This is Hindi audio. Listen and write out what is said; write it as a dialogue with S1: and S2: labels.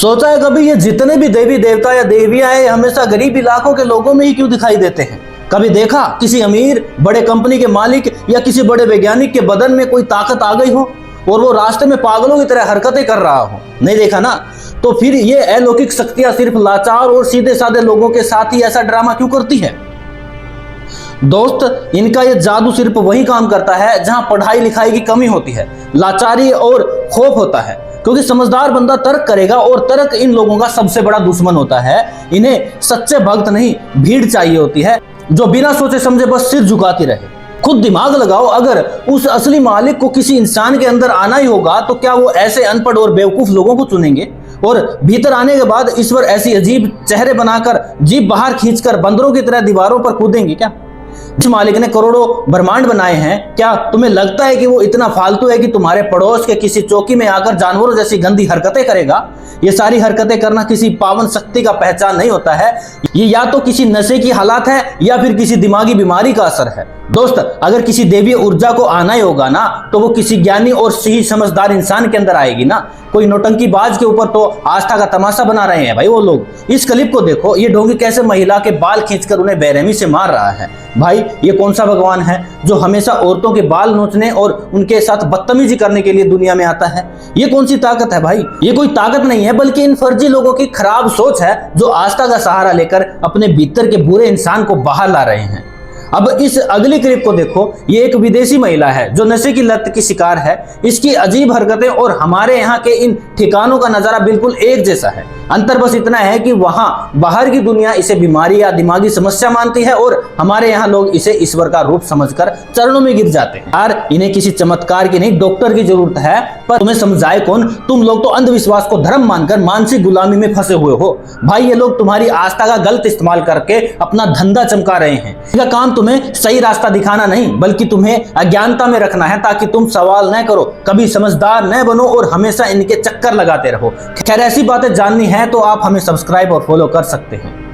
S1: सोचा है कभी ये जितने भी देवी देवता या देवियां हैं हमेशा गरीब इलाकों के लोगों में ही क्यों दिखाई देते हैं? कभी देखा किसी अमीर बड़े कंपनी के मालिक या किसी बड़े वैज्ञानिक के बदन में कोई ताकत आ गई हो और वो रास्ते में पागलों की तरह हरकतें कर रहा हो? नहीं देखा ना। तो फिर ये अलौकिक शक्तियां सिर्फ लाचार और सीधे साधे लोगों के साथ ही ऐसा ड्रामा क्यों करती है? दोस्त, इनका ये जादू सिर्फ वही काम करता है जहां पढ़ाई लिखाई की कमी होती है, लाचारी और खौफ होता है। क्योंकि समझदार बंदा तर्क करेगा और तर्क इन लोगों का सबसे बड़ा दुश्मन होता है। इन्हें सच्चे भक्त नहीं, भीड़ चाहिए होती है जो बिना सोचे समझे बस सिर झुकाती रहे। खुद दिमाग लगाओ, अगर उस असली मालिक को किसी इंसान के अंदर आना ही होगा तो क्या वो ऐसे अनपढ़ और बेवकूफ लोगों को चुनेंगे? और भीतर आने के बाद ईश्वर ऐसी अजीब चेहरे बनाकर जीभ बाहर खींचकर बंदरों की तरह दीवारों पर कूदेंगे क्या? जिस मालिक ने करोड़ों ब्रह्मांड बनाए हैं, क्या तुम्हें लगता है कि वो इतना फालतू है कि तुम्हारे पड़ोस के किसी चौकी में आकर जानवरों जैसी गंदी हरकतें करेगा? ये सारी हरकतें करना किसी पावन शक्ति का पहचान नहीं होता है। ये या तो किसी नशे की हालत है या फिर किसी दिमागी बीमारी का असर है। दोस्त, अगर किसी देवी ऊर्जा को आना ही होगा ना तो वो किसी ज्ञानी और सही समझदार इंसान के अंदर आएगी ना। कोई नौटंकीबाज के ऊपर तो आस्था का तमाशा बना रहे हैं भाई वो लोग। इस क्लिप को देखो, ये ढोंगी कैसे महिला के बाल खींचकर उन्हें बेरहमी से मार रहा है। भाई, ये कौन सा भगवान है जो हमेशा औरतों के बाल नोचने और उनके साथ बदतमीजी करने के लिए दुनिया में आता है? ये कौन सी ताकत है भाई? ये कोई ताकत नहीं है, बल्कि इन फर्जी लोगों की खराब सोच है जो आस्था का सहारा लेकर अपने भीतर के बुरे इंसान को बाहर ला रहे हैं। अब इस अगली क्लिप को देखो। ये एक विदेशी महिला है जो नशे की लत की शिकार है। इसकी अजीब हरकतें और हमारे यहाँ के इन ठिकानों का नजारा बिल्कुल एक जैसा है। अंतर बस इतना है कि वहां बाहर की दुनिया इसे बीमारी या दिमागी समस्या मानती है और हमारे यहाँ लोग इसे ईश्वर का रूप समझकर चरणों में गिर जाते हैं। यार, इन्हें किसी चमत्कार की नहीं, डॉक्टर की जरूरत है। पर तुम्हें समझाए कौन? तुम लोग तो अंधविश्वास को धर्म मानकर मानसिक गुलामी में फंसे हुए हो। भाई, ये लोग तुम्हारी आस्था का गलत इस्तेमाल करके अपना धंधा चमका रहे हैं। इनका काम तुम्हें सही रास्ता दिखाना नहीं, बल्कि तुम्हें अज्ञानता में रखना है ताकि तुम सवाल न करो, कभी समझदार न बनो और हमेशा इनके चक्कर लगाते रहो। खैर, ऐसी बातें जाननी है तो आप हमें सब्सक्राइब और फॉलो कर सकते हैं।